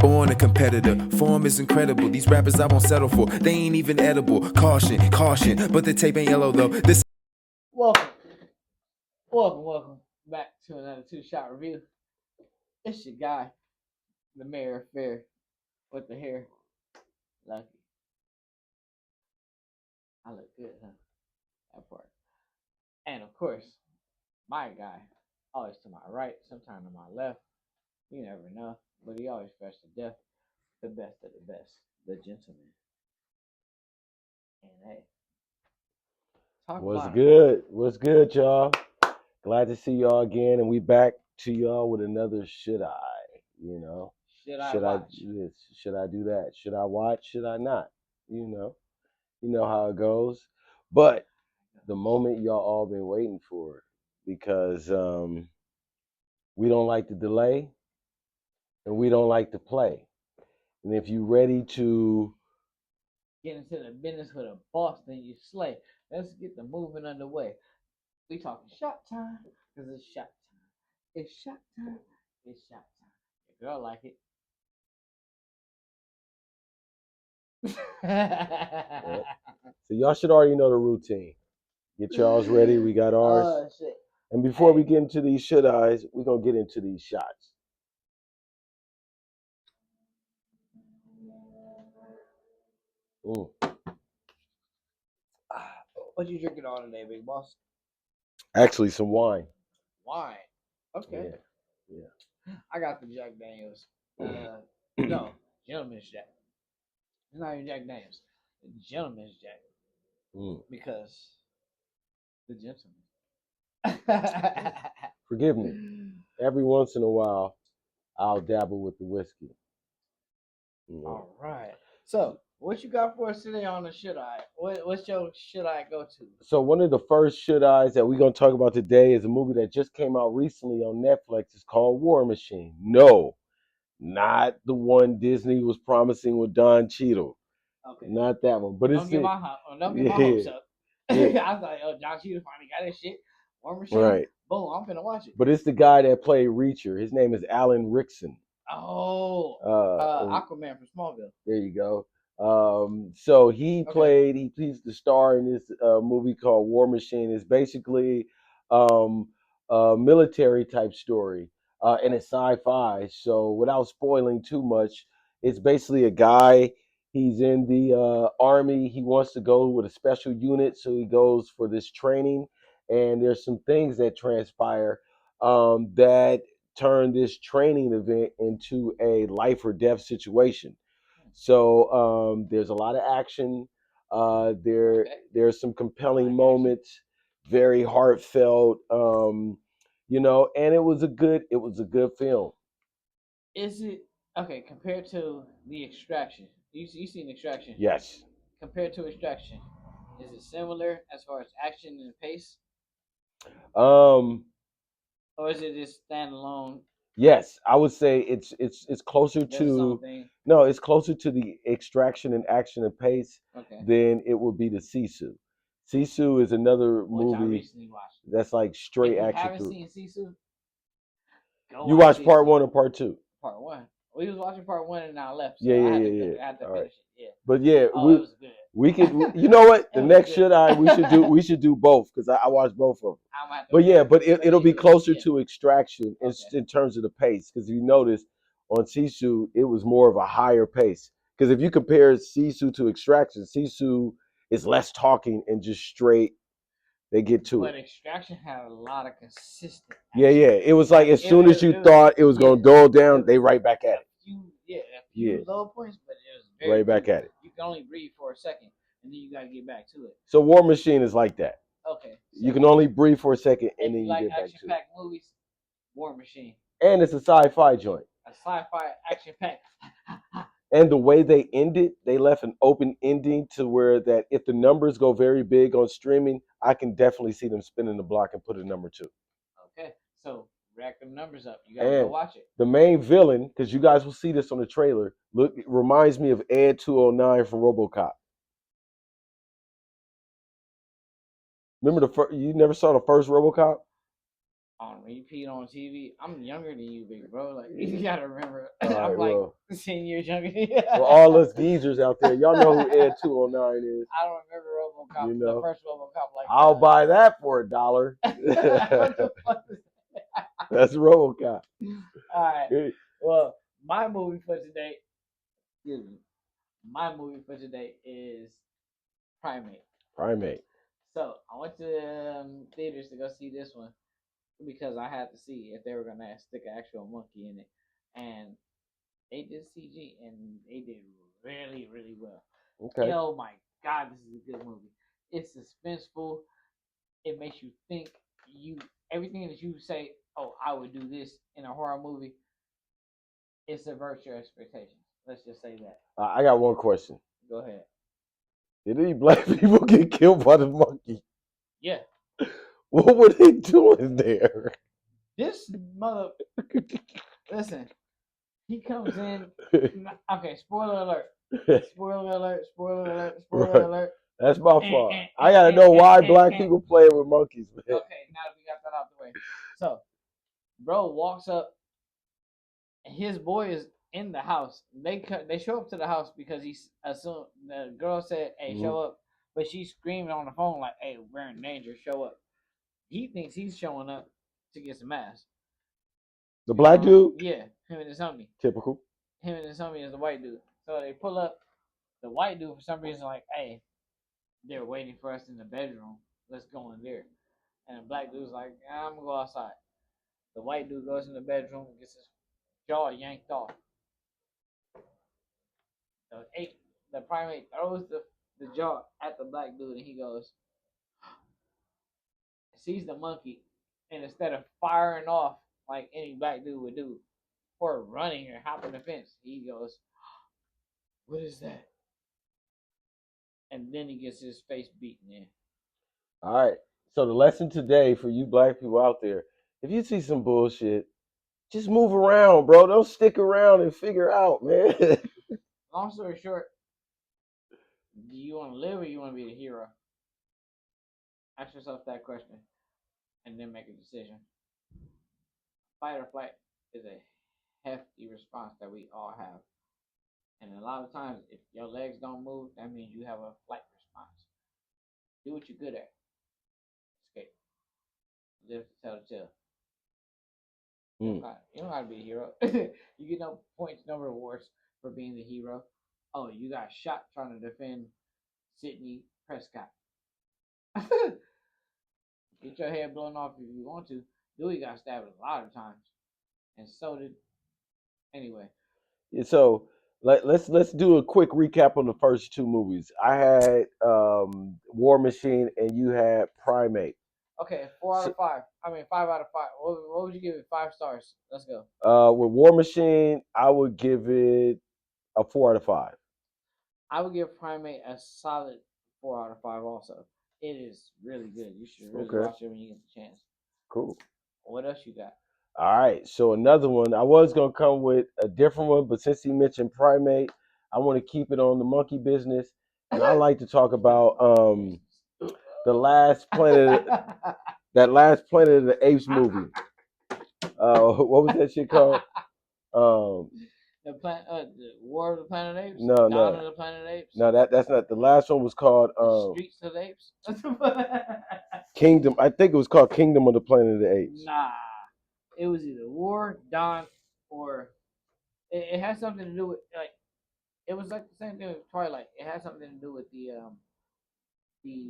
Born a competitor, form is incredible. These rappers I won't settle for, they ain't even edible. Caution, caution, but the tape ain't yellow though. This Welcome back to another two-shot review. It's your guy, the mayor of fair, with the hair, Lucky. I look good, huh? That part. And of course, my guy, always to my right, sometimes to my left. You never know, but he always fresh to death. The best of the best, the gentleman. And hey, talk What's about good? What's good, y'all? Glad to see y'all again, and we back to y'all with another should I? You know, should I watch? Yes, should I do that? Should I watch? Should I not? You know how it goes. But the moment y'all all been waiting for, because we don't like to delay and we don't like to play. And if you ready to, Get into the business with a boss, then you slay. Let's get the movement underway. We talking shot time, cause it's shot time. It's shot time. It's shot time. Your girl like it. so y'all should already know the routine. Get y'all's ready. We got ours. Oh shit. And before we get into these should I's, we're gonna get into these shots. Mm. What you drinking all today, big boss? Actually, some wine. Wine. Okay. Yeah. I got the Jack Daniels. No, Gentleman's Jack. It's not even Jack Daniels. The Gentleman's Jack. Because the gentleman. Forgive me. Every once in a while, I'll dabble with the whiskey. All right. So, what you got for us today on the should I? What's your should I go to? So one of the first should I's that we're gonna talk about today is a movie that just came out recently on Netflix. It's called War Machine. No, not the one Disney was promising with Don Cheadle. Okay. Not that one. But don't get my hopes up. Yeah. I was like, oh, John Cheadle finally got his shit. War Machine. Right. Boom, I'm finna watch it. But it's the guy that played Reacher. His name is Alan Rickson. Oh, Aquaman from Smallville. There you go. So he's the star in this movie called War Machine. It's basically a military type story, and it's sci-fi. So without spoiling too much, it's basically a guy. He's in the army. He wants to go with a special unit, so he goes for this training. And there's some things that transpire that turn this training event into a life or death situation. So there's a lot of action. There's some compelling moments, very heartfelt. And it was a good film. Is it okay compared to the Extraction? You seen Extraction? Yes. Compared to Extraction, is it similar as far as action and pace, Um, or is it just standalone? yes, I would say it's closer Does its own to thing? no, it's closer to the Extraction and action and pace Okay. than it would be the Sisu. Sisu is another Which I movie recently watched. that's like straight If you action haven't through. seen Sisu, go You watch watched part Sisu. one or part two? Part one. We was watching part one and I left, so Yeah, I yeah, had to yeah, yeah. I had to All finish right. it. Yeah. But yeah, Oh, it was good. we could. You know what? The It was next good. should I we should do both because I watched both of them. I'm gonna have to But yeah, watch but it. it'll be Anyway, closer yeah. to Extraction Okay. in terms of the pace because you notice on Sisu it was more of a higher pace. Because if you compare Sisu to Extraction, Sisu is less talking and just straight. They get to But it. Extraction had a lot of consistent Yeah, action. yeah. It was like as soon as you It thought it was gonna dull down, they right back at it. A few low points, but it was very Right back at it. You can only breathe for a second, and then you gotta get back to it. So War Machine is like that. Okay. So You can only breathe for a second and then you like get back to it. action-packed movies, War Machine. And it's a sci-fi joint. A sci-fi action-packed. And the way they ended, they left an open ending to where that if the numbers go very big on streaming, I can definitely see them spinning the block and put a number 2. Okay, so rack the numbers up. You gotta go watch it. The main villain, because you guys will see this on the trailer, it reminds me of Ed 209 from RoboCop. Remember you never saw the first RoboCop? On repeat on TV. I'm younger than you, big bro. Like you gotta remember. All right, I'm like, well, 10 years younger. For all us geezers out there, y'all know who Ed 209 is. I don't remember RoboCop, You know, the first RoboCop like I'll buy that for $1. what the fuck is That's RoboCop. All right. Well, my movie for today, excuse me, my movie for today is Primate. Primate. So I went to theaters to go see this one because I had to see if they were gonna stick an actual monkey in it, and they did CG and they did really, really well. Okay. Yo, my God, this is a good movie. It's suspenseful. It makes you think. Everything that you say, oh, I would do this in a horror movie. It subverts your expectations. Let's just say that. I got one question. Go ahead. Did any black people get killed by the monkey? Yeah. What were they doing there? This mother. Listen, he comes in. Okay, spoiler alert. Spoiler alert. Spoiler alert. Spoiler Right. alert. That's my fault. I gotta know why black people play with monkeys, man. Okay, now that we got that out the way. So, bro walks up, and his boy is in the house. They show up to the house because he's assumed the girl said, "Hey, show up," but she's screaming on the phone like, "Hey, we're in danger. Show up." He thinks he's showing up to get some ass. The black dude? Yeah, him and his homie. Typical. Him and his homie is the white dude. So they pull up. The white dude for some reason like, "Hey, they're waiting for us in the bedroom. Let's go in there." And the black dude's like, "I'm gonna go outside." The white dude goes in the bedroom and gets his jaw yanked off. The primate throws the jaw at the black dude and he goes, sees the monkey, and instead of firing off like any black dude would do, or running or hopping the fence, he goes, "What is that?" And then he gets his face beaten in. All right. So the lesson today for you black people out there, if you see some bullshit, just move around, bro. Don't stick around and figure out, man. Long story short, do you want to live or you want to be the hero? Ask yourself that question and then make a decision. Fight or flight is a hefty response that we all have. And a lot of times, if your legs don't move, that means you have a flight response. Do what you're good at. Escape. Live to tell the tale. You don't gotta be a hero. You get no points, no rewards for being the hero. Oh, you got shot trying to defend Sidney Prescott. Get your head blown off if you want to. Dewey got stabbed a lot of times, and so did. Anyway. So let's do a quick recap on the first two movies. I had War Machine and you had Primate. Okay, 4 out of 5. I mean, 5 out of 5. What would you give it? 5 stars. Let's go. With War Machine, I would give it a 4 out of 5. I would give Primate a solid 4 out of 5 also. It is really good. You should really watch it when you get the chance. Cool. What else you got? All right. So another one. I was going to come with a different one, but since he mentioned Primate, I want to keep it on the monkey business. And I like to talk about the last Planet that last Planet of the Apes movie. What was that shit called? The War of the Planet of Apes? No. Dawn of the Planet of Apes? No, that's not. The last one was called Streets of the Apes? Kingdom. I think it was called Kingdom of the Planet of the Apes. Nah. It was either War, Dawn, or it had something to do with like it was like the same thing with Twilight. It had something to do with the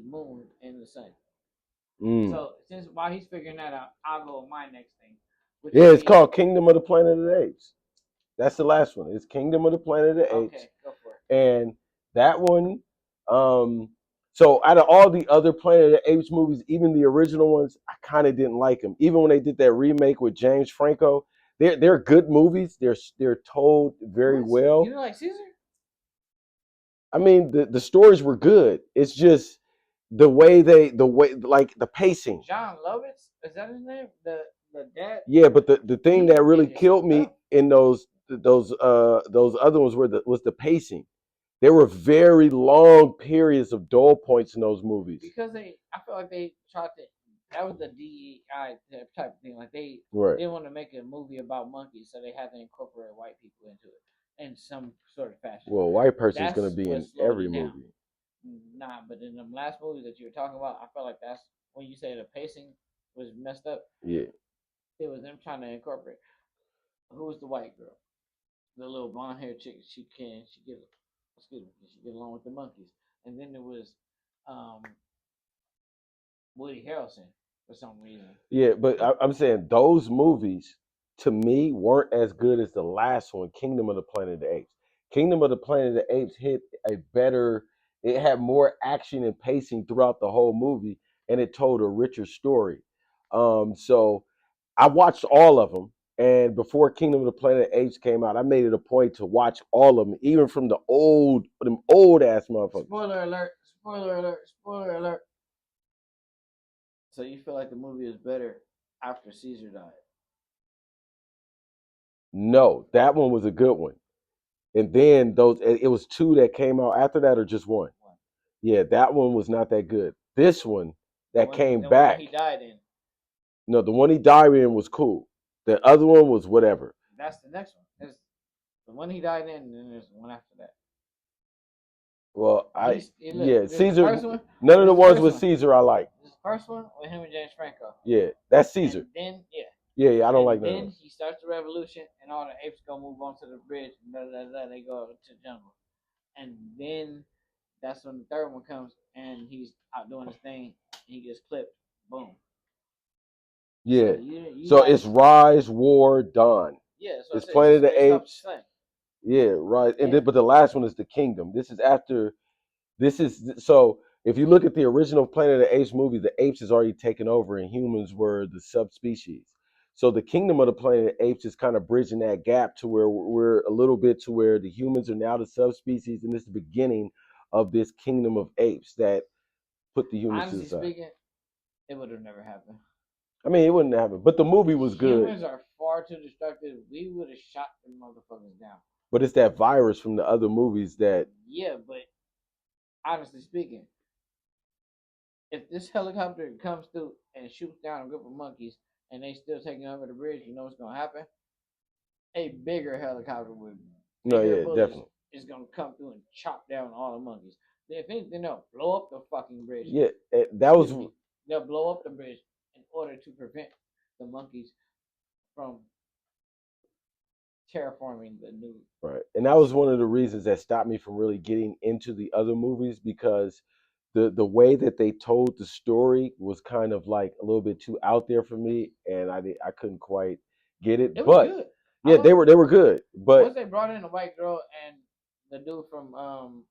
moon and the sun. So since while he's figuring that out, I'll go with my next thing. Yeah, it's called Kingdom of the Planet of the Apes. That's the last one. It's Kingdom of the Planet of the Apes. Okay, go for it. And that one, so out of all the other Planet of the Apes movies, even the original ones, I kind of didn't like them. Even when they did that remake with James Franco, they're good movies. They're told very well. You know, like Caesar? I mean, the stories were good. It's just the way like the pacing. John Lovitz, is that his name? The dad. Yeah, but the thing that really killed me in those other ones was the pacing. There were very long periods of dull points in those movies. Because I feel like they tried to. That was the DEI type of thing. Like they didn't want to make a movie about monkeys, so they had to incorporate white people into it. in some sort of fashion. Well, a white person's That's gonna be what in slowed every it down. movie. Nah, but in the last movies that you were talking about, I felt like that's when you say the pacing was messed up. Yeah. It was them trying to incorporate. Who was the white girl? The little blonde haired chick. She get excuse me, she get along with the monkeys. And then there was um Woody Harrelson for some reason. Yeah, but I'm saying those movies to me weren't as good as the last one, Kingdom of the Planet of the Apes. Kingdom of the Planet of the Apes hit a better. It had more action and pacing throughout the whole movie, and it told a richer story. So I watched all of them, and before Kingdom of the Planet of the Apes came out, I made it a point to watch all of them, even from them old ass motherfuckers. Spoiler alert! Spoiler alert! Spoiler alert! So you feel like the movie is better after Caesar died? No, that one was a good one. And then it was two that came out after that, or just one. One. Yeah, that one was not that good. This one that came The back, one he died in. no, the one he died in was cool. The other one was whatever. That's the next one. There's the one he died in, and then there's one after that. Well, Look, Caesar. None of the ones with Caesar I like. This first one with him and James Franco. Yeah, that's Caesar. And then Yeah, I don't like that. Then he starts the revolution, and all the apes go move onto the bridge, and they go to the jungle. And then that's when the third one comes, and he's out doing his thing, and he gets clipped. Boom. Yeah. So So it's Rise, War, Dawn. Yeah, so it's Planet of the Apes. Yeah, right. And Yeah. but the last one is the Kingdom. This is after. This is so. If you look at the original Planet of the Apes movie, the apes is already taken over, and humans were the subspecies. So the Kingdom of the Planet of the Apes is kind of bridging that gap to where we're a little bit to where the humans are now the subspecies, and this is the beginning of this Kingdom of Apes that put the humans to the side. Honestly speaking, it would have never happened. I mean, it wouldn't happen, but the movie was good. Humans are far too destructive. We would have shot them motherfuckers down. But it's that virus from the other movies that. Yeah, but honestly speaking, if this helicopter comes through and shoots down a group of monkeys and they still taking over the bridge, you know what's gonna happen? A bigger helicopter with bigger bullets definitely is gonna come through and chop down all the monkeys. If anything, they'll blow up the fucking bridge. Yeah, that was. They'll blow up the bridge in order to prevent the monkeys from terraforming the new. Right, and that was one of the reasons that stopped me from really getting into the other movies because the way that they told the story was kind of like a little bit too out there for me, and I couldn't quite get it. It was good. Yeah, they were good. But once they brought in the white girl and the dude from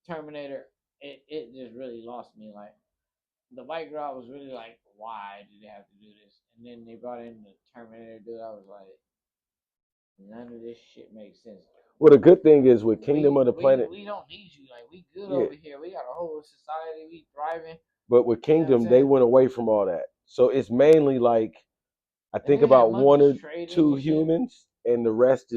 Terminator, it just really lost me. Like the white girl, I was really like, why did they have to do this? And then they brought in the Terminator dude. I was like, none of this shit makes sense. Well, the good thing is with Kingdom of the Planet, we don't need you. Like we good over here. We got a whole society. We thriving. But with Kingdom, they went away from all that. So it's mainly like I think about one or two humans, and the rest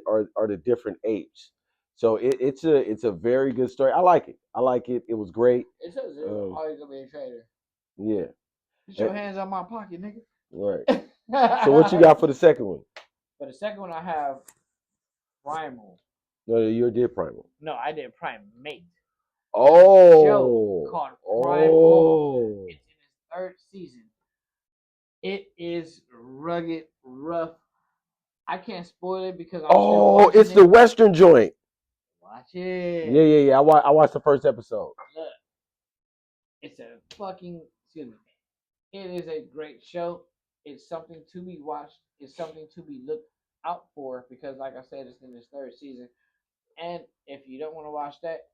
are the different apes. So it's a very good story. I like it. I like it. It was great. It says always gonna be a traitor. Yeah. Put your hands on my pocket, nigga. Right. So what you got for the second one? For the second one, I have Primal. No, you did Primal. No, I did Primate. Oh. Show called Primal. It's in its third season. It is rugged, rough. I can't spoil it because I'm it's the Western joint. Watch it. Yeah. I watched the first episode. Look, it's a fucking excuse me. It is a great show. It's something to be watched. It's something to be looked out for because, like I said, it's in its third season. And if you don't want to watch that,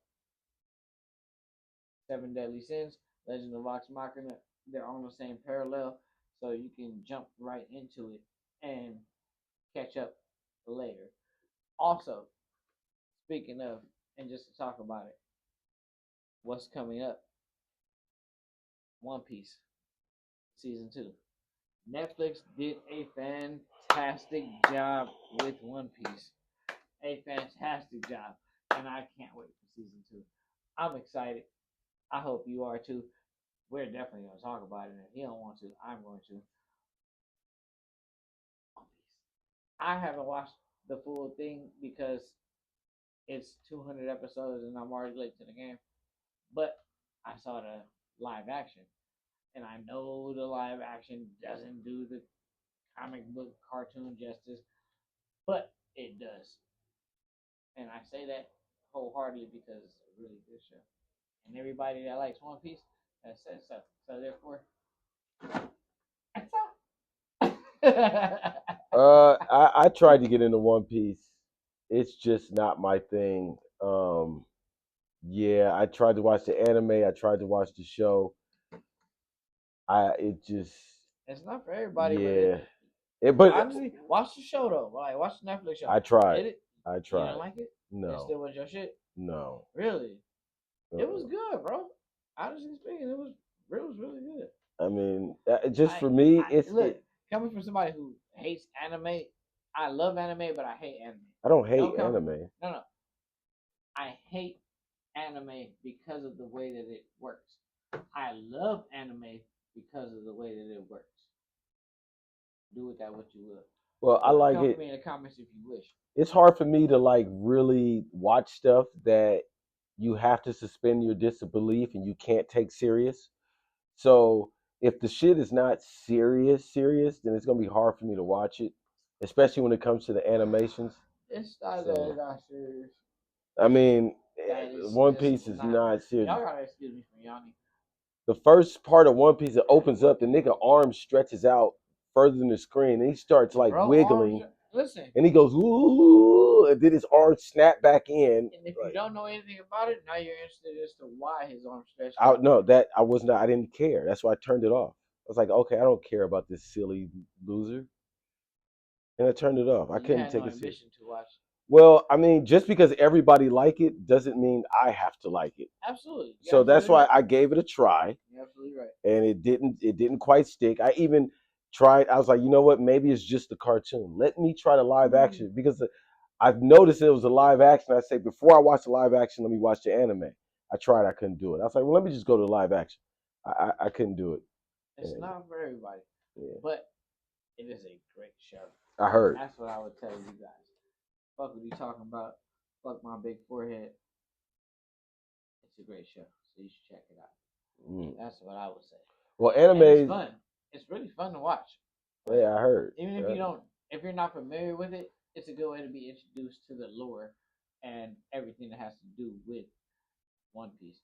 Seven Deadly Sins, Legend of Vox Machina, they're on the same parallel, so you can jump right into it and catch up later. Also, speaking of, and just to talk about it, what's coming up? One Piece season 2. Netflix did a fantastic job with One Piece. A fantastic job. And I can't wait for season 2. I'm excited. I hope you are too. We're definitely going to talk about it. And if you don't want to, I'm going to. One Piece. I haven't watched the full thing because it's 200 episodes and I'm already late to the game. But I saw the live action, and I know the live action doesn't do the comic book cartoon justice, but it does. And I say that wholeheartedly because it's a really good show. And everybody that likes One Piece has said so. So therefore, that's all. I tried to get into One Piece. It's just not my thing. Yeah, I tried to watch the anime. I tried to watch the show. It just, It's not for everybody, yeah. but But honestly, watch the show though. Like watch the Netflix show. I tried. Did it? I You tried. didn't like it? It No, still was your shit. no. Really? It was Uh-uh. good, bro. Honestly speaking, it was really good. I mean, just for me, Look, coming from somebody who hates anime. I love anime, but I hate anime. I don't hate Don't come- anime. No. I hate anime because of the way that it works. I love anime because of the way that it works. Do with that what you will. Well, I like Come it. for me in the comments if you wish. It's hard for me to like really watch stuff that you have to suspend your disbelief and you can't take serious. So if the shit is not serious, then it's gonna be hard for me to watch it, especially when it comes to the animations. It's not So, that serious. I mean, That is One just Piece is not serious. Y'all gotta excuse me from yawning. The first part of One Piece, it opens up, the nigga arm stretches out further than the screen, and he starts like Bro, wiggling, listen. and he goes ooh, and then his arm snap back in. And if you don't know anything about it, now you're interested as to why his arm stretched I out. no, that I was not. I didn't care. That's why I turned it off. I was like, okay, I don't care about this silly loser, and I turned it off. I You couldn't had take no it serious. ambition to watch. Well, I mean, just because everybody like it doesn't mean I have to like it. Absolutely. So that's why I gave it a try, You're absolutely right. and it didn't quite stick. I even tried. I was like, you know what? Maybe it's just the cartoon. Let me try the live action because I've noticed it was a live action. I say before I watch the live action, let me watch the anime. I tried. I couldn't do it. I was like, well, let me just go to the live action. I couldn't do it. It's Yeah. not for everybody, Yeah. but it is a great show. I heard. That's what I would tell you guys. Fuck what you talking about. Fuck my big forehead. It's a great show, so you should check it out. That's what I would say. Well, And anime it's fun. It's really fun to watch. Yeah, I heard. Even if you don't, if you're not familiar with it, it's a good way to be introduced to the lore and everything that has to do with One Piece.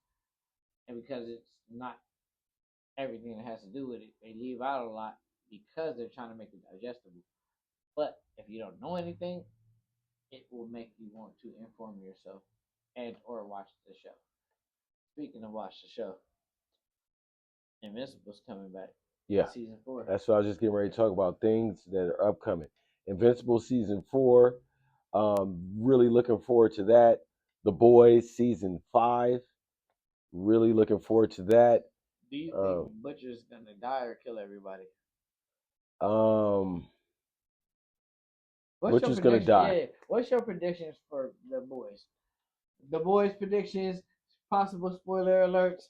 And because it's not everything that has to do with it, they leave out a lot because they're trying to make it digestible. But if you don't know anything, it will make you want to inform yourself and or watch the show. Speaking of watch the show, Invincible's coming back. Yeah, Season 4. that's what I was just getting ready to talk about. Things that are upcoming. Invincible season 4. Really looking forward to that. The Boys season 5. Really looking forward to that. Do you think Butcher's gonna die or kill everybody? Butcher's gonna die. Yeah. What's your predictions for the Boys? The Boys predictions, possible spoiler alerts.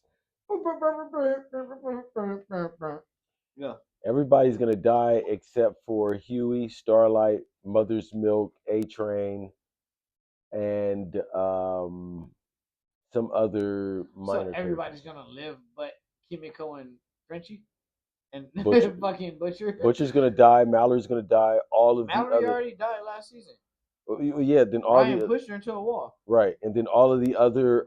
Go. Everybody's gonna die except for Huey, Starlight, Mother's Milk, A Train, and some other minor. So everybody's gonna live, but Kimiko and Frenchie and Butcher. fucking Butcher. Butcher's gonna die. Mallory's gonna die. All of Mallory the other. already died last season. Yeah, then all Ryan the pushed her into a wall. right, and then all of the other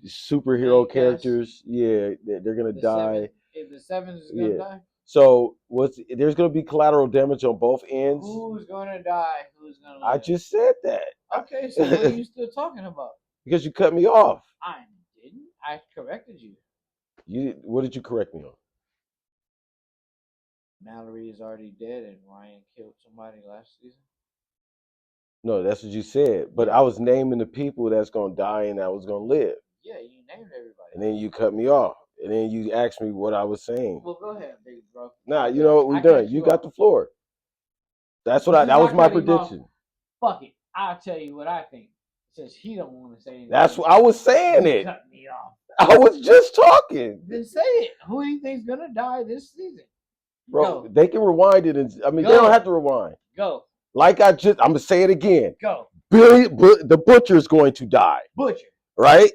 superhero Main cast. characters, yeah, they're gonna die. The Seven is gonna Yeah. die. So there's gonna be collateral damage on both ends. Who's gonna die? Who's gonna live? I just said that. Okay, so what are you still talking about? Because you cut me off. I didn't. I corrected you. What did you correct me on? Mallory is already dead, and Ryan killed somebody last season. No, that's what you said. But I was naming the people that's gonna die and that was gonna live. Yeah, you named everybody. And then you cut me off. And then you asked me what I was saying. Well, go ahead, big bro. Nah, you know what? We're done. You got the floor. That's what that was my prediction. Fuck it. I'll tell you what I think. Since he don't want to say anything. That's what I was saying it. Cut me off. I was just talking. Then say it. Who do you think's gonna die this season? Bro, Go. they can rewind it. And, I mean, Go. they don't have to rewind. Go. Like I'm gonna say it again. Go. The Butcher's going to die. Butcher. Right?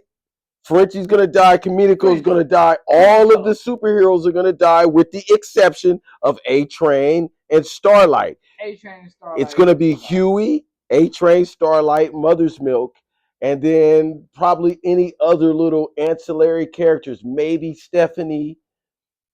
Frenchie's gonna die. Kimiko's gonna die. All of the superheroes are gonna die, with the exception of A-Train and Starlight. A-Train and Starlight. It's gonna be Huey, A-Train, Starlight, Mother's Milk, and then probably any other little ancillary characters. Maybe Stephanie.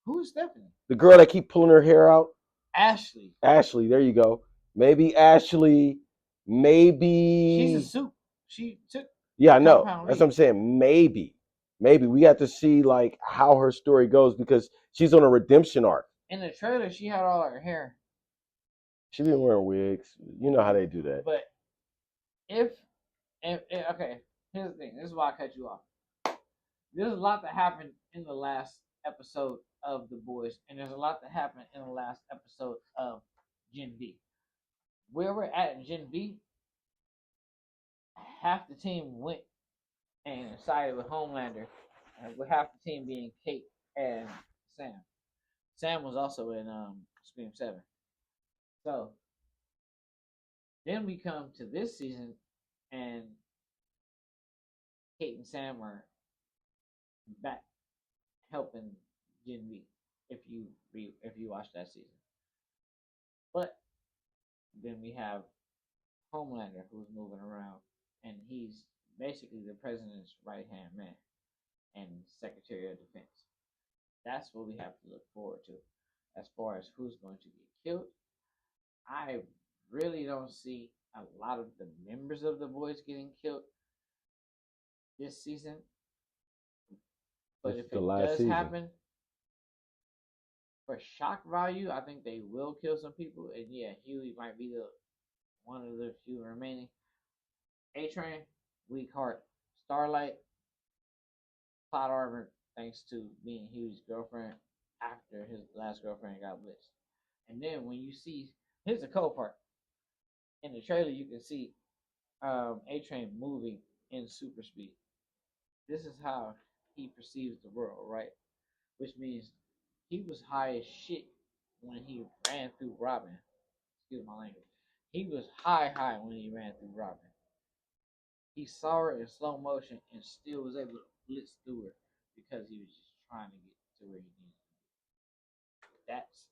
Who's Stephanie? The girl that keep pulling her hair out. Ashley. Ashley, there you go. Maybe Ashley. Maybe she's a soup. She took. Yeah, I know. That's what I'm saying. Maybe we got to see like how her story goes, because she's on a redemption arc. In the trailer, she had all her hair. She been wearing wigs. You know how they do that. But if okay, here's the thing. This is why I cut you off. There's a lot that happened in the last episode of The Boys, and there's a lot that happened in the last episode of Gen V. Where we're at in Gen V, half the team went and sided with Homelander, with half the team being Kate and Sam. Sam was also in Scream 7. So then we come to this season, and Kate and Sam are back helping Gen V. If you watch that season, but then we have Homelander, who's moving around, and he's basically the president's right hand man and Secretary of Defense. That's what we have to look forward to as far as who's going to get killed. I really don't see a lot of the members of the Boys getting killed this season. But if it does happen, for shock value, I think they will kill some people. And yeah, Huey might be the one of the few remaining. A-Train, weak heart. Starlight, plot armor, thanks to being Huey's girlfriend after his last girlfriend got blitzed. And then when you see, here's the cool part. In the trailer, you can see A-Train moving in super speed. This is how he perceives the world, right? Which means he was high as shit when he ran through Robin. Excuse my language. He was high when he ran through Robin. He saw her in slow motion and still was able to blitz through her because he was just trying to get to where he needed to be. That's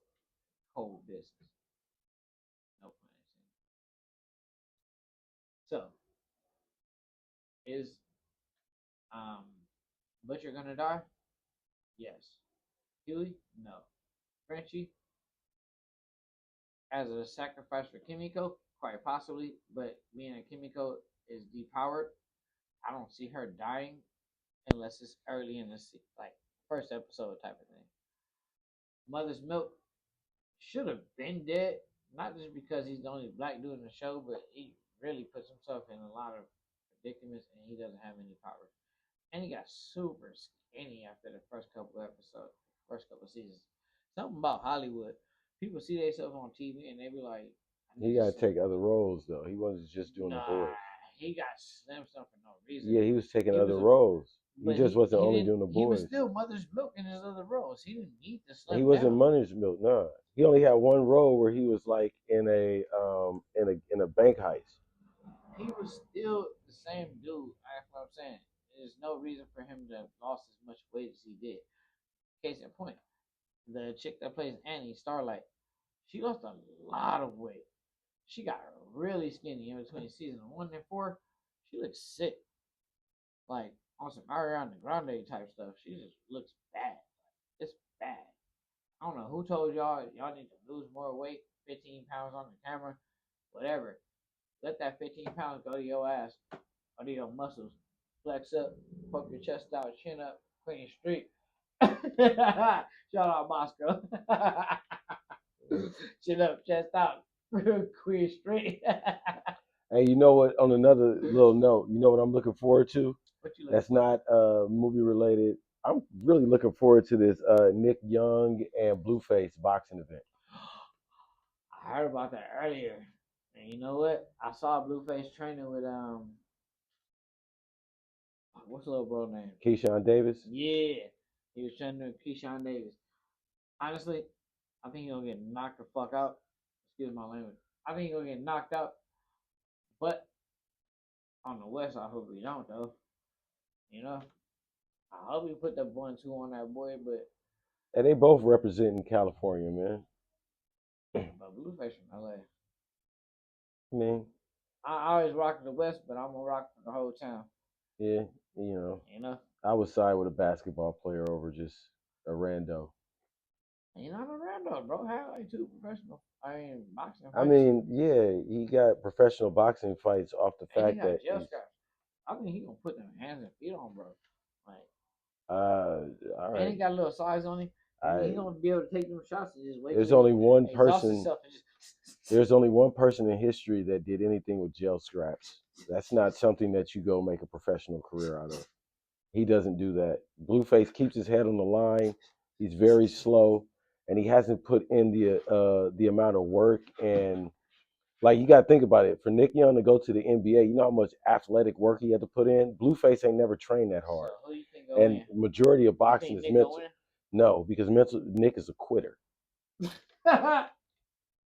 cold business. No pun intended. So, is Butcher gonna die? Yes. Huey? No. Frenchie? As a sacrifice for Kimiko? Quite possibly, but being that Kimiko is depowered, I don't see her dying unless it's early in the like first episode type of thing. Mother's Milk should have been dead, not just because he's the only black dude in the show, but he really puts himself in a lot of predicaments and he doesn't have any power. And he got super skinny after the first couple episodes, first couple seasons. Something about Hollywood. People see themselves on TV and they be like, he got to take other roles though. He wasn't just doing the Boys. He got slim stuff for no reason. Yeah, he was taking other roles. He just wasn't only doing the Boys. He was still Mother's Milk in his other roles. He didn't need to slim He wasn't down. Mother's Milk, nah. He only had one role where he was like in a bank heist. He was still the same dude. That's what I'm saying. There's no reason for him to have lost as much weight as he did. Case in point, the chick that plays Annie, Starlight, she lost a lot of weight. She got really skinny in between season 1 and 4. She looks sick. Like on some Ariana Grande type stuff. She just looks bad. It's bad. I don't know who told y'all need to lose more weight, 15 pounds on the camera, whatever. Let that 15 pounds go to your ass or to your muscles. Flex up, poke your chest out, chin up, clean street. Shout out Moscow. Chin up, chest out, queer straight. Hey, you know what? On another little note, you know what I'm looking forward to? That's not movie related. I'm really looking forward to this Nick Young and Blueface boxing event. I heard about that earlier. And you know what? I saw Blueface training with what's the little bro name? Keyshawn Davis? Yeah. He was training with Keyshawn Davis. Honestly, I think he's gonna get knocked the fuck out. Excuse my language. I think he'll get knocked out. But on the West, I hope he don't though. You know, I hope he put that 1-2 on that boy, but And they both representing California, man. Blueface from LA. I mean, I always rock the West, but I'm gonna rock the whole town. yeah, you know, You know, I would side with a basketball player over just a rando. you're not a rando, bro. Have like 2 professional. I mean, boxing. I Fights. mean, yeah, he got professional boxing fights off the And he fact got that jail he's, scraps. I think he gonna put them hands and feet on, bro. Like, all and he right. got a little size on him. He I gonna be able to take them shots and just wait. there's till only he one exhausts person. himself and just. There's only one person in history that did anything with jail scraps. That's not something that you go make a professional career out of. He doesn't do that. Blueface keeps his head on the line. He's very slow, and he hasn't put in the amount of work. And like, you got to think about it. For Nick Young to go to the NBA, you know how much athletic work he had to put in. Blueface ain't never trained that hard. So who you think gonna And majority of win? boxing You is think Nick mental. No, because Nick is a quitter. gonna win?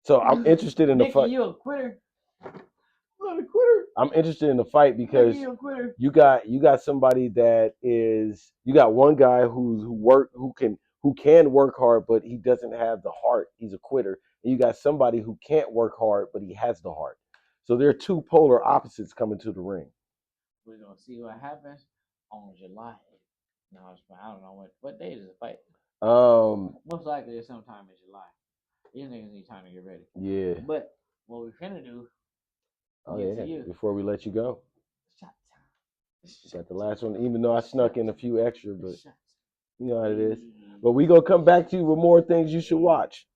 So I'm interested in the Nicky, fight. you a quitter? Not a quitter. I'm interested in the fight because Nicky, you a quitter? you got somebody that is, you got one guy who can work hard, but he doesn't have the heart. He's a quitter. And you got somebody who can't work hard, but he has the heart. So there are two polar opposites coming to the ring. We're gonna see what happens on July 8th. No, I don't know what day is the fight. Most likely it's sometime in July. These niggas need time to get ready. Yeah. But what we're finna do. Oh yeah. Before we let you go, Shot time. got the last one. Even though I snuck in a few extra, but Shot. you know how it is. But we gonna come back to you with more things you should watch.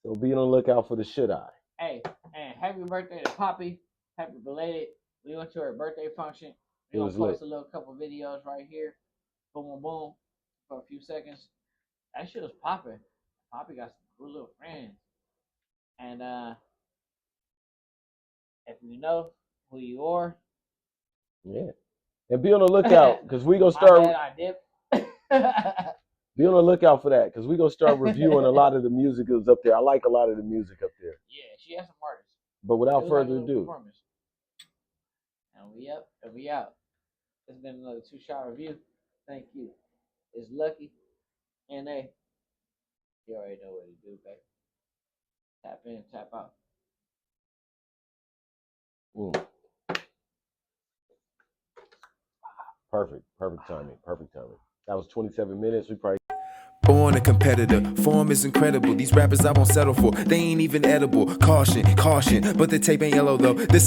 So be on the lookout for the Should I. Hey, and happy birthday to Poppy. Happy belated. We went to her birthday function. It We're was gonna post lit. a little couple videos right here. Boom, boom, boom. For a few seconds. That shit was popping. Poppy got some cool little friends. And if you know who you are, Yeah. And be on the lookout because we gonna my start. bad, I dip. Be on the lookout for that because we're gonna start reviewing a lot of the music that's up there. I like a lot of the music up there. Yeah, she has some artists. But It without was like a further little ado, performance. And we up and we out. It's been another 2-shot review. Thank you. It's Lucky. NA. You already know what to do, baby. Tap in, tap out. perfect timing. That was 27 minutes. We probably. Born a competitor, form is incredible. These rappers I won't settle for, they ain't even edible. Caution, caution, but the tape ain't yellow though. This